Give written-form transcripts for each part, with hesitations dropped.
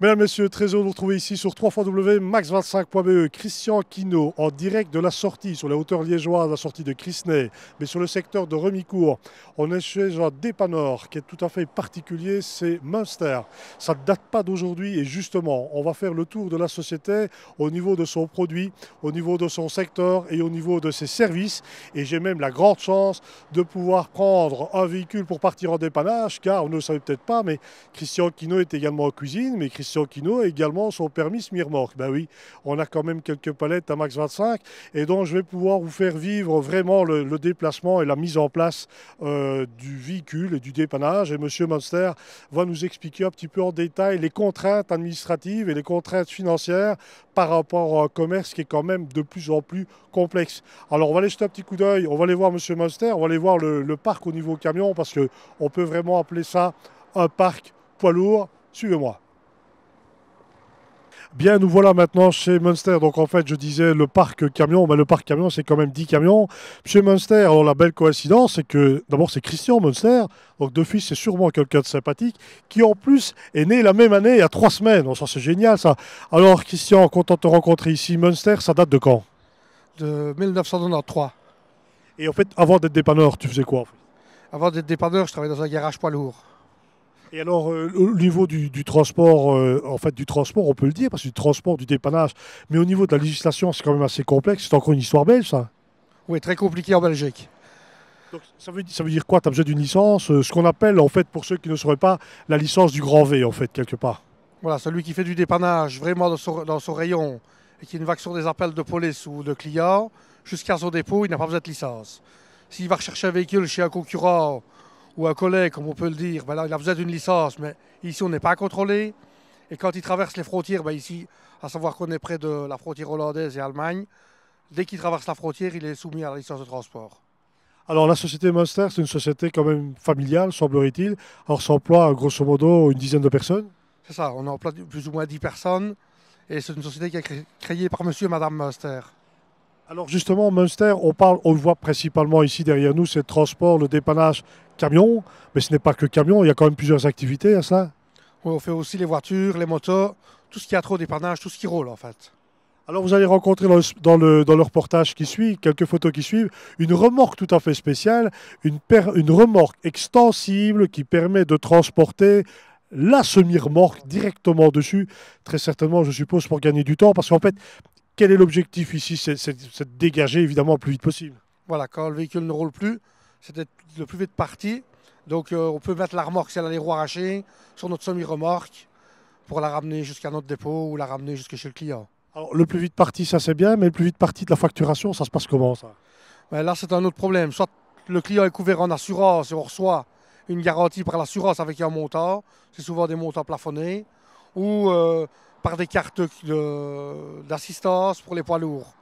Mesdames, Messieurs, très heureux de vous retrouver ici sur www.max25.be. Christian Quinault en direct de la sortie sur les hauteurs liégeoises, la sortie de Crisnay, mais sur le secteur de Remicourt. On est chez un dépanneur qui est tout à fait particulier, c'est Münster. Ça ne date pas d'aujourd'hui et justement, on va faire le tour de la société au niveau de son produit, au niveau de son secteur et au niveau de ses services. Et j'ai même la grande chance de pouvoir prendre un véhicule pour partir en dépannage, car on ne le savait peut-être pas, mais Christian Quinault est également en cuisine, mais Christian Quinault a également son permis semi-remorque. Ben oui, on a quand même quelques palettes à Max 25 et donc je vais pouvoir vous faire vivre vraiment le déplacement et la mise en place du véhicule et du dépannage. Et Monsieur Münster va nous expliquer un petit peu en détail les contraintes administratives et les contraintes financières par rapport à un commerce qui est quand même de plus en plus complexe. Alors on va aller jeter un petit coup d'œil, on va aller voir Monsieur Münster, on va aller voir le parc au niveau camion parce qu'on peut vraiment appeler ça un parc poids lourd. Suivez-moi. Bien, nous voilà maintenant chez Münster. Donc en fait, je disais le parc camion, mais le parc camion, c'est quand même 10 camions. Chez Münster, alors la belle coïncidence, c'est que d'abord c'est Christian Münster, donc de fils c'est sûrement quelqu'un de sympathique, qui en plus est né la même année, il y a 3 semaines. Donc ça c'est génial ça. Alors Christian, content de te rencontrer ici. Münster, ça date de quand? De 1993. Et en fait, avant d'être dépanneur, tu faisais quoi en fait? Avant d'être dépanneur, je travaillais dans un garage poids lourd. Et alors, au niveau du transport, en fait, du transport, on peut le dire, parce que du transport, du dépannage, mais au niveau de la législation, c'est quand même assez complexe. C'est encore une histoire belge, ça. Oui, très compliqué en Belgique. Donc, ça veut dire quoi? Tu as besoin d'une licence, ce qu'on appelle, en fait, pour ceux qui ne sauraient pas, la licence du grand V, en fait, quelque part. Voilà, celui qui fait du dépannage vraiment dans son rayon et qui ne va que sur des appels de police ou de clients, jusqu'à son dépôt, il n'a pas besoin de licence. S'il va rechercher un véhicule chez un concurrent ou un collègue, comme on peut le dire, ben là, il a besoin d'une licence, mais ici on n'est pas contrôlé. Et quand il traverse les frontières, ben ici, à savoir qu'on est près de la frontière hollandaise et Allemagne, dès qu'il traverse la frontière, il est soumis à la licence de transport. Alors la société Münster, c'est une société quand même familiale, semblerait-il. Alors ça emploie grosso modo une dizaine de personnes. C'est ça, on emploie plus ou moins 10 personnes, et c'est une société qui est créée par monsieur et madame Münster. Alors justement, Münster, on le voit principalement ici derrière nous, c'est le transport, le dépannage camion, mais ce n'est pas que camion, il y a quand même plusieurs activités à ça. Oui, on fait aussi les voitures, les motos, tout ce qui a trop dépannage, tout ce qui roule en fait. Alors vous allez rencontrer dans le reportage qui suit, quelques photos qui suivent, une remorque tout à fait spéciale, une remorque extensible qui permet de transporter la semi-remorque directement dessus, très certainement je suppose pour gagner du temps, parce qu'en fait, quel est l'objectif ici? C'est de dégager évidemment le plus vite possible. Voilà, quand le véhicule ne roule plus, c'est d'être le plus vite parti. Donc on peut mettre la remorque si elle a les roues arrachées sur notre semi-remorque pour la ramener jusqu'à notre dépôt ou la ramener jusqu'à chez le client. Alors le plus vite parti, ça c'est bien, mais le plus vite parti de la facturation, ça se passe comment ça? Mais là c'est un autre problème. Soit le client est couvert en assurance et on reçoit une garantie par l'assurance avec un montant, c'est souvent des montants plafonnés, ou par des cartes d'assistance pour les poids lourds,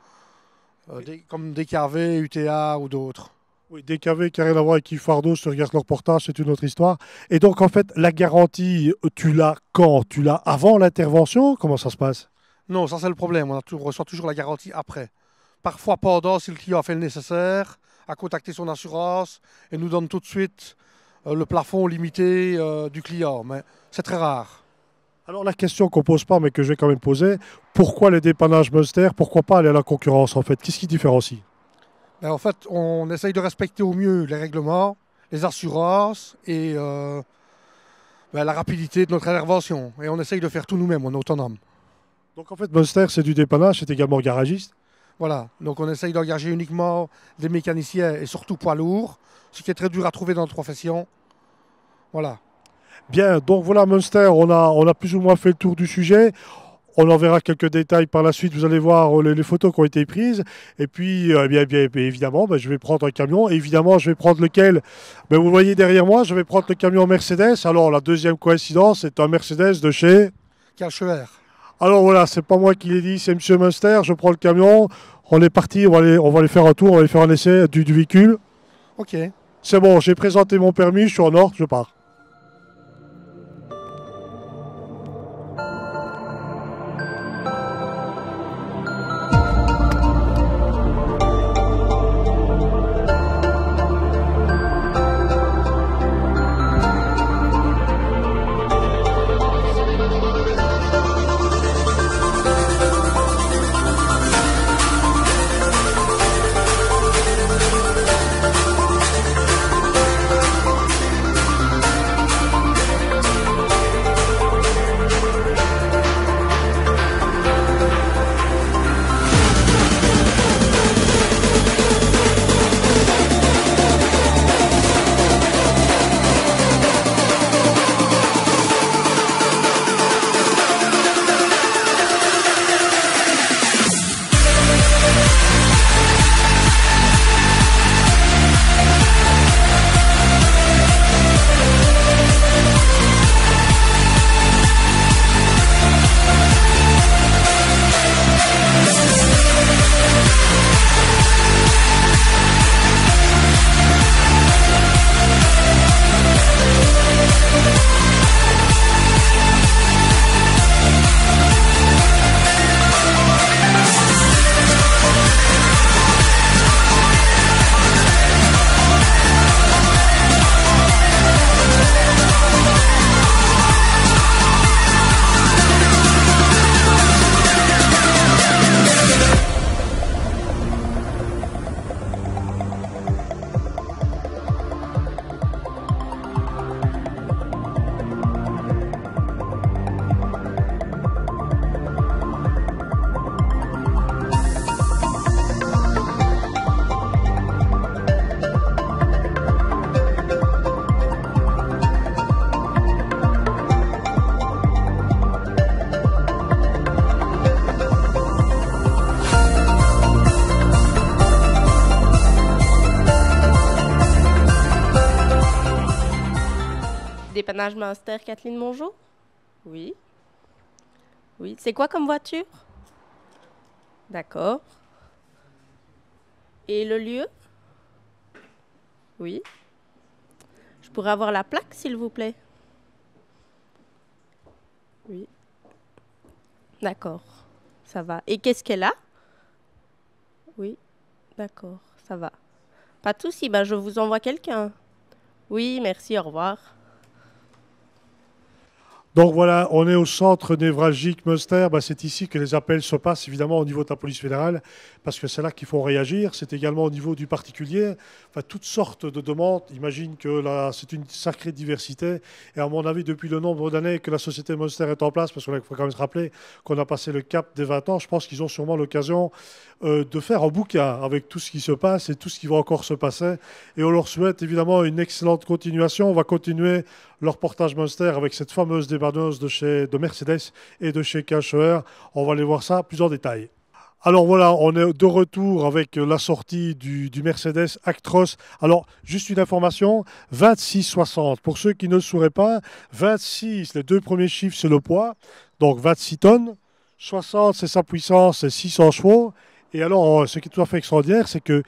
comme DKV, UTA ou d'autres. Oui, DKV qui n'a rien à voir avec Yves Fardeau, si tu regardes le reportage, c'est une autre histoire. Et donc en fait, la garantie, tu l'as quand? Tu l'as avant l'intervention? Comment ça se passe? Non, ça c'est le problème, on reçoit toujours la garantie après. Parfois pendant, si le client a fait le nécessaire, a contacté son assurance et nous donne tout de suite le plafond limité du client, mais c'est très rare. Alors la question qu'on ne pose pas, mais que je vais quand même poser, pourquoi les dépannages Münster? Pourquoi pas aller à la concurrence en fait? Qu'est-ce qui différencie? En fait, on essaye de respecter au mieux les règlements, les assurances et la rapidité de notre intervention. Et on essaye de faire tout nous-mêmes, on est autonome. Donc en fait, Münster, c'est du dépannage, c'est également garagiste? Voilà, donc on essaye d'engager uniquement des mécaniciens et surtout poids lourds, ce qui est très dur à trouver dans notre profession. Voilà. Bien, donc voilà Münster, on a plus ou moins fait le tour du sujet. On en verra quelques détails par la suite, vous allez voir les photos qui ont été prises. Et puis, bien, évidemment, je vais prendre un camion. Évidemment, je vais prendre lequel? Vous voyez derrière moi, je vais prendre le camion Mercedes. Alors, la deuxième coïncidence, c'est un Mercedes de chez Karlsruhe. Alors voilà, c'est pas moi qui l'ai dit, c'est Monsieur Münster. Je prends le camion, on est parti, on va aller faire un tour, on va aller faire un essai du véhicule. Ok. C'est bon, j'ai présenté mon permis, je suis en ordre, je pars. dépannage Münster, Kathleen, bonjour. Oui. Oui. C'est quoi comme voiture? D'accord. Et le lieu? Oui. Je pourrais avoir la plaque, s'il vous plaît? Oui. D'accord. Ça va. Et qu'est-ce qu'elle a? Oui. D'accord. Ça va. Pas de souci. Ben, je vous envoie quelqu'un. Oui, merci. Au revoir. Donc voilà, on est au centre névralgique Münster. Ben, c'est ici que les appels se passent, évidemment, au niveau de la police fédérale, parce que c'est là qu'il faut réagir. C'est également au niveau du particulier. Enfin, toutes sortes de demandes. Imagine que là, c'est une sacrée diversité. Et à mon avis, depuis le nombre d'années que la société Münster est en place, parce qu'il faut quand même se rappeler qu'on a passé le cap des 20 ans, je pense qu'ils ont sûrement l'occasion de faire un bouquin avec tout ce qui se passe et tout ce qui va encore se passer. Et on leur souhaite évidemment une excellente continuation. On va continuer leur portage Münster avec cette fameuse dépanneuse de Mercedes et de chez Karlsruhe. On va aller voir ça plus en détail. Alors voilà, on est de retour avec la sortie du Mercedes Actros. Alors, juste une information, 26,60. Pour ceux qui ne le sauraient pas, 26, les deux premiers chiffres, c'est le poids, donc 26 tonnes. 60, c'est sa puissance, c'est 600 chevaux. Et alors, ce qui est tout à fait extraordinaire, c'est que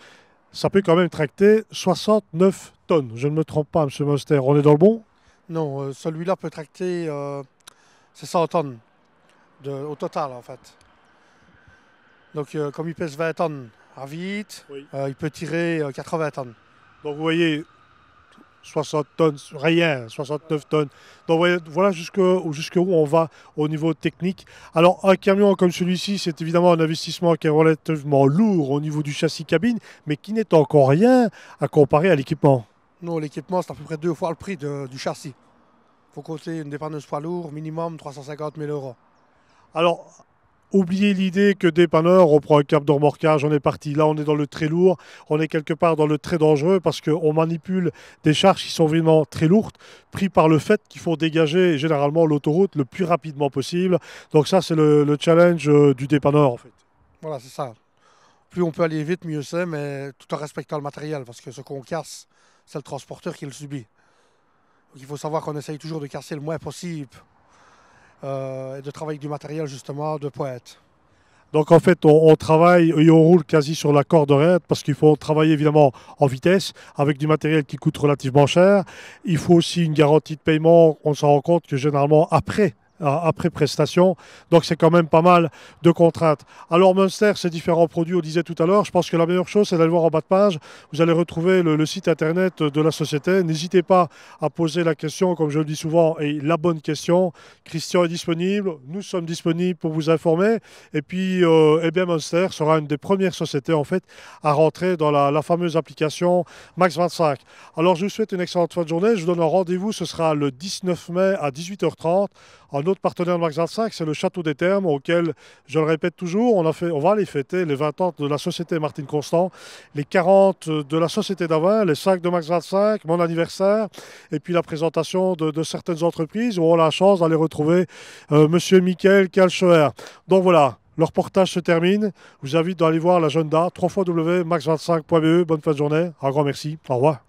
ça peut quand même tracter 69 tonnes. Je ne me trompe pas, M. Münster, on est dans le bon? Non, celui-là peut tracter c'est 100 tonnes au total en fait. Donc comme il pèse 20 tonnes à vide, Oui. il peut tirer 80 tonnes. Donc vous voyez, 60 tonnes, rien, 69 tonnes. Donc voilà jusqu'où on va au niveau technique. Alors un camion comme celui-ci, c'est évidemment un investissement qui est relativement lourd au niveau du châssis cabine, mais qui n'est encore rien à comparer à l'équipement. Non, l'équipement c'est à peu près 2 fois le prix du châssis. Il faut compter une dépanneuse poids lourd, minimum 350 000 euros. Alors, oubliez l'idée que dépanneur, on prend un cap de remorquage, on est parti. Là, on est dans le très lourd, on est quelque part dans le très dangereux parce qu'on manipule des charges qui sont vraiment très lourdes, pris par le fait qu'il faut dégager généralement l'autoroute le plus rapidement possible. Donc ça, c'est le challenge du dépanneur en fait. Voilà, c'est ça. Plus on peut aller vite, mieux c'est, mais tout en respectant le matériel, parce que ce qu'on casse, c'est le transporteur qui le subit. Donc, il faut savoir qu'on essaye toujours de casser le moins possible et de travailler avec du matériel justement de pointe. Donc en fait, on travaille et on roule quasi sur la corde raide parce qu'il faut travailler évidemment en vitesse avec du matériel qui coûte relativement cher. Il faut aussi une garantie de paiement. On s'en rend compte que généralement après prestation. Donc c'est quand même pas mal de contraintes. Alors Münster, ces différents produits, on disait tout à l'heure, je pense que la meilleure chose, c'est d'aller voir en bas de page. Vous allez retrouver le site internet de la société. N'hésitez pas à poser la question, comme je le dis souvent, et la bonne question. Christian est disponible, nous sommes disponibles pour vous informer. Et puis, eh bien, Münster sera une des premières sociétés, en fait, à rentrer dans la fameuse application Max 25. Alors, je vous souhaite une excellente fin de journée. Je vous donne un rendez-vous, ce sera le 19 mai à 18h30. Un autre partenaire de Max 25, c'est le Château des Thermes, auquel, je le répète toujours, on va aller fêter les 20 ans de la société Martine Constant, les 40 de la société d'Avin, les 5 de Max 25, mon anniversaire, et puis la présentation de certaines entreprises où on a la chance d'aller retrouver Monsieur Michael Kalschoer. Donc voilà, le reportage se termine. Je vous invite à aller voir l'agenda www.max25.be. Bonne fin de journée. Un grand merci. Au revoir.